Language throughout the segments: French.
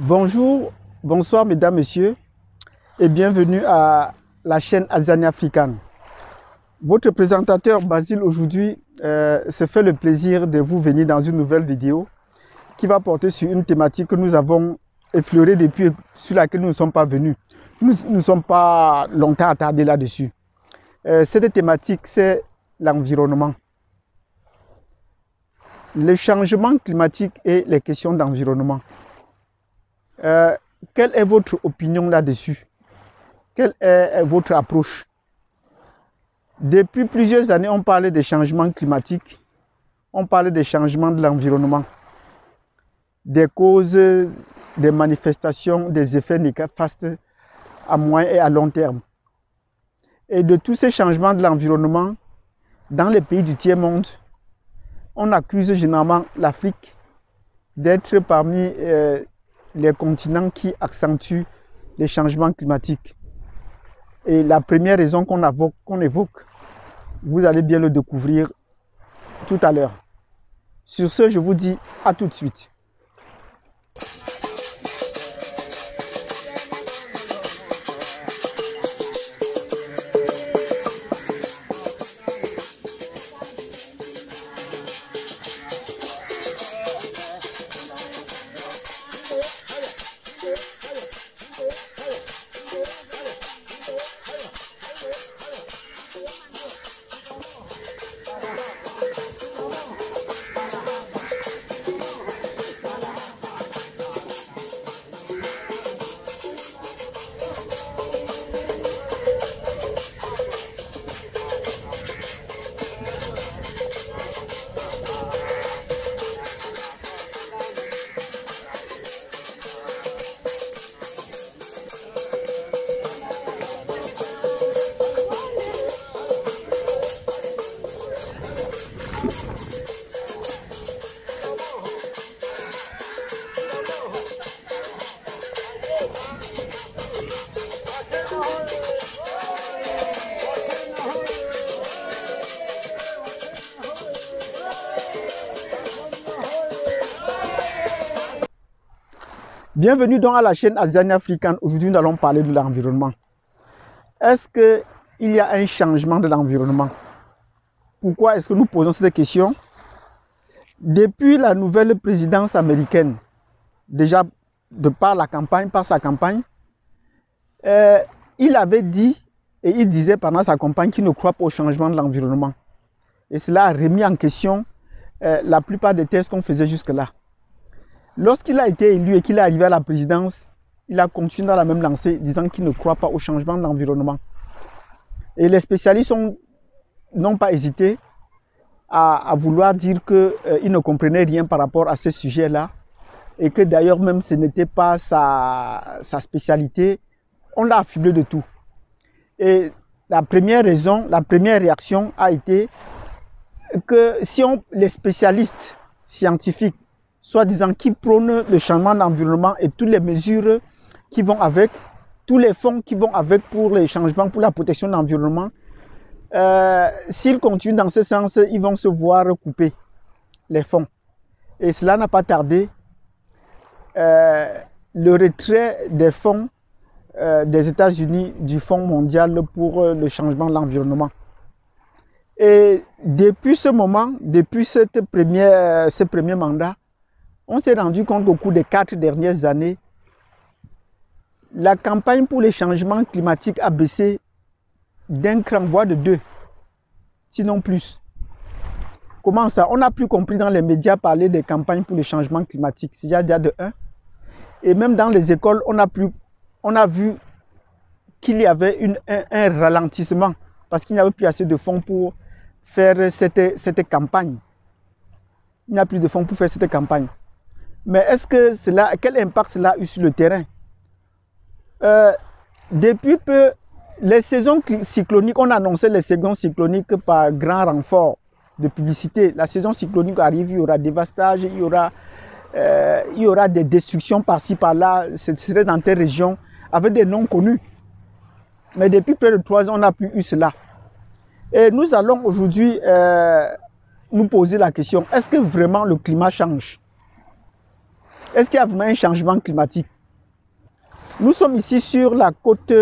Bonjour, bonsoir mesdames, messieurs et bienvenue à la chaîne Azania Africane. Votre présentateur Basile aujourd'hui se fait le plaisir de vous venir dans une nouvelle vidéo qui va porter sur une thématique que nous avons effleurée depuis, sur laquelle nous ne sommes pas venus. Nous ne sommes pas longtemps attardés là-dessus. Cette thématique, c'est l'environnement. Le changement climatique et les questions d'environnement. Quelle est votre opinion là-dessus? Quelle est votre approche? Depuis plusieurs années, on parlait des changements climatiques, on parlait des changements de l'environnement, des causes, des manifestations, des effets néfastes à moyen et à long terme. Et de tous ces changements de l'environnement, dans les pays du tiers-monde, on accuse généralement l'Afrique d'être parmi les continents qui accentuent les changements climatiques. Et la première raison qu'on évoque, vous allez bien le découvrir tout à l'heure. Sur ce, je vous dis à tout de suite. Bienvenue donc à la chaîne Azania Africane. Aujourd'hui, nous allons parler de l'environnement. Est-ce qu'il y a un changement de l'environnement? Pourquoi est-ce que nous posons cette question? Depuis la nouvelle présidence américaine, déjà par sa campagne, il avait dit et il disait pendant sa campagne qu'il ne croit pas au changement de l'environnement. Et cela a remis en question la plupart des thèses qu'on faisait jusque-là. Lorsqu'il a été élu et qu'il est arrivé à la présidence, il a continué dans la même lancée, disant qu'il ne croit pas au changement de l'environnement. Et les spécialistes n'ont pas hésité à vouloir dire qu'ils ne comprenaient rien par rapport à ce sujet-là, et que d'ailleurs même ce n'était pas sa spécialité. On l'a affublé de tout. Et la première réaction a été que si les spécialistes scientifiques, soi-disant qui prônent le changement d'environnement et toutes les mesures qui vont avec, tous les fonds qui vont avec pour les changements, pour la protection de l'environnement, s'ils continuent dans ce sens, ils vont se voir couper les fonds. Et cela n'a pas tardé. Le retrait des fonds des États-Unis du Fonds mondial pour le changement de l'environnement. Et depuis ce moment, depuis ce premier mandat, on s'est rendu compte qu'au cours des 4 dernières années, la campagne pour les changements climatiques a baissé d'un cran, voire de 2, sinon plus. Comment ça? On n'a plus compris dans les médias parler des campagnes pour les changements climatiques. C'est déjà de 1. Et même dans les écoles, on a vu qu'il y avait un ralentissement parce qu'il n'y avait plus assez de fonds pour faire cette campagne. Il n'y a plus de fonds pour faire cette campagne. Mais quel impact cela a eu sur le terrain? Depuis peu, les saisons cycloniques, on annonçait les saisons cycloniques par grand renfort de publicité. La saison cyclonique arrive, il y aura dévastage, il y aura des destructions par-ci, par-là, ce serait dans telle région, avec des noms connus. Mais depuis près de 3 ans, on n'a plus eu cela. Et nous allons aujourd'hui nous poser la question, est-ce que vraiment le climat change? Est-ce qu'il y a vraiment un changement climatique? Nous sommes ici sur la côte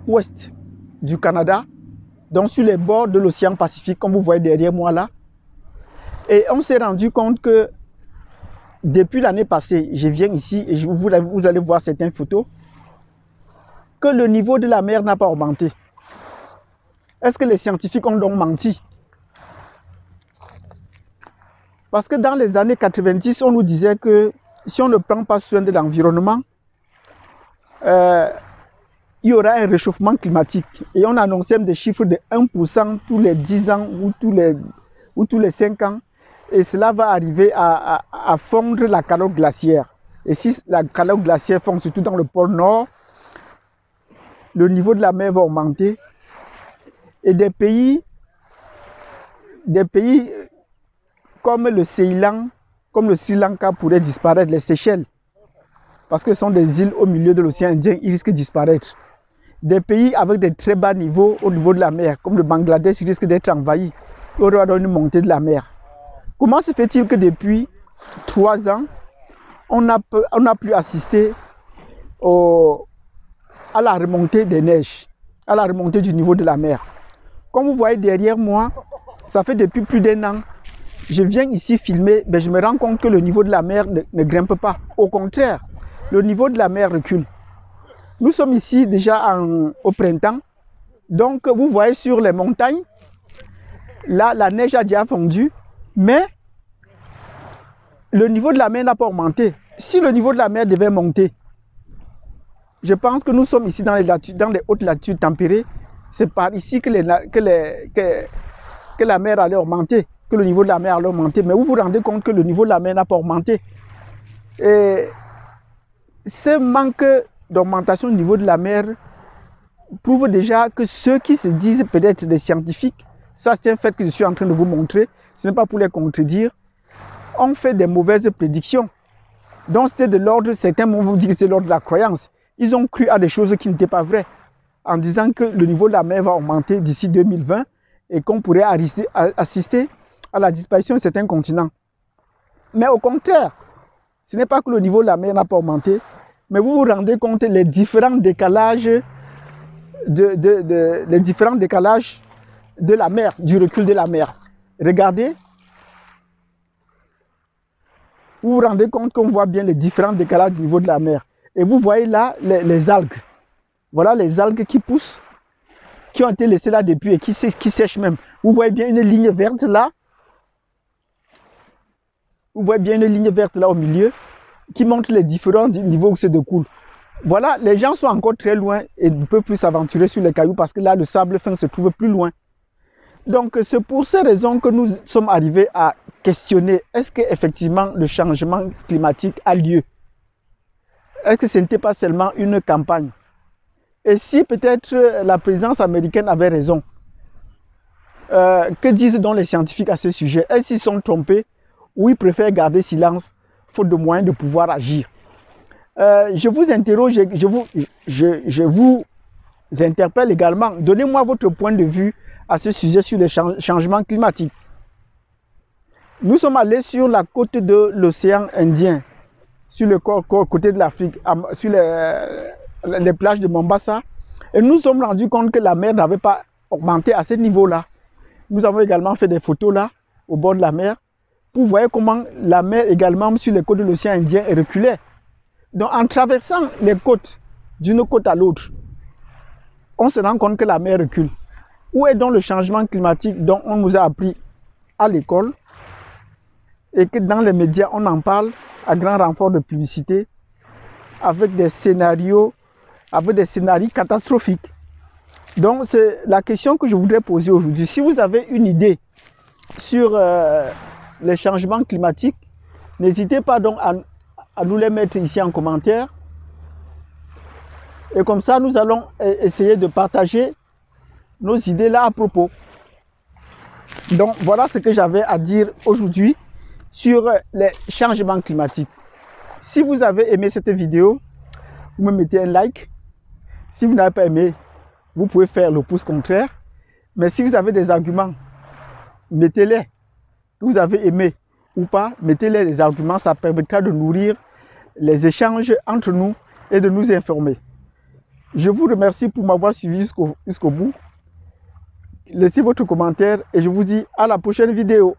ouest du Canada, donc sur les bords de l'océan Pacifique, comme vous voyez derrière moi là. Et on s'est rendu compte que depuis l'année passée, je viens ici et vous allez voir certaines photos, que le niveau de la mer n'a pas augmenté. Est-ce que les scientifiques ont donc menti? Parce que dans les années 90, on nous disait que si on ne prend pas soin de l'environnement, il y aura un réchauffement climatique. Et on annonçait des chiffres de 1% tous les 10 ans ou tous les 5 ans. Et cela va arriver à fondre la calotte glaciaire. Et si la calotte glaciaire fond, surtout dans le pôle Nord, le niveau de la mer va augmenter. Et des pays comme le Ceylan, comme le Sri Lanka pourraient disparaître, les Seychelles. Parce que ce sont des îles au milieu de l'océan Indien, ils risquent de disparaître. Des pays avec des très bas niveaux au niveau de la mer, comme le Bangladesh, risquent d'être envahis. Il y aura une montée de la mer. Comment se fait-il que depuis 3 ans, on n'a plus assisté à la remontée des neiges, à la remontée du niveau de la mer? Comme vous voyez derrière moi, ça fait depuis plus d'1 an, je viens ici filmer, mais je me rends compte que le niveau de la mer ne grimpe pas. Au contraire, le niveau de la mer recule. Nous sommes ici déjà au printemps, donc vous voyez sur les montagnes, là la neige a déjà fondu, mais le niveau de la mer n'a pas augmenté. Si le niveau de la mer devait monter, je pense que nous sommes ici dans les hautes latitudes tempérées. C'est par ici que la mer allait augmenter, que le niveau de la mer allait augmenter. Mais vous vous rendez compte que le niveau de la mer n'a pas augmenté. Et ce manque d'augmentation du niveau de la mer prouve déjà que ceux qui se disent peut-être des scientifiques, ça c'est un fait que je suis en train de vous montrer, ce n'est pas pour les contredire, ont fait des mauvaises prédictions. Donc c'était de l'ordre, certains vont dire que c'est l'ordre de la croyance. Ils ont cru à des choses qui n'étaient pas vraies, en disant que le niveau de la mer va augmenter d'ici 2020 et qu'on pourrait assister à la disparition de certains continents. Mais au contraire, ce n'est pas que le niveau de la mer n'a pas augmenté, mais vous vous rendez compte les différents décalages de la mer, du recul de la mer. Regardez, vous vous rendez compte qu'on voit bien les différents décalages du niveau de la mer. Et vous voyez là les algues. Voilà les algues qui poussent, qui ont été laissées là depuis et qui sèchent même. Vous voyez bien une ligne verte là. Vous voyez bien une ligne verte là au milieu qui montre les différents niveaux où se découle. Voilà, les gens sont encore très loin et ne peuvent plus s'aventurer sur les cailloux parce que là, le sable fin se trouve plus loin. Donc, c'est pour ces raisons que nous sommes arrivés à questionner, est-ce qu'effectivement le changement climatique a lieu? Est-ce que ce n'était pas seulement une campagne? Et si peut-être la présidence américaine avait raison, que disent donc les scientifiques à ce sujet? Est-ce qu'ils sont trompés ou ils préfèrent garder silence faute de moyens de pouvoir agir? Je vous interroge, je vous interpelle également. Donnez-moi votre point de vue à ce sujet sur les changements climatiques. Nous sommes allés sur la côte de l'océan Indien, sur le côté de l'Afrique, sur les plages de Mombasa, et nous nous sommes rendus compte que la mer n'avait pas augmenté à ce niveau-là. Nous avons également fait des photos là, au bord de la mer, pour voir comment la mer également sur les côtes de l'océan Indien reculait. Donc en traversant les côtes d'une côte à l'autre, on se rend compte que la mer recule. Où est donc le changement climatique dont on nous a appris à l'école et que dans les médias on en parle à grand renfort de publicité avec des scénarios catastrophiques? Donc c'est la question que je voudrais poser aujourd'hui. Si vous avez une idée sur les changements climatiques, n'hésitez pas donc à nous les mettre ici en commentaire. Et comme ça, nous allons essayer de partager nos idées là à propos. Donc voilà ce que j'avais à dire aujourd'hui sur les changements climatiques. Si vous avez aimé cette vidéo, vous me mettez un like. Si vous n'avez pas aimé, vous pouvez faire le pouce contraire. Mais si vous avez des arguments, mettez-les. Que vous avez aimé ou pas, mettez-les les arguments, ça permettra de nourrir les échanges entre nous et de nous informer. Je vous remercie pour m'avoir suivi jusqu'au bout. Laissez votre commentaire et je vous dis à la prochaine vidéo.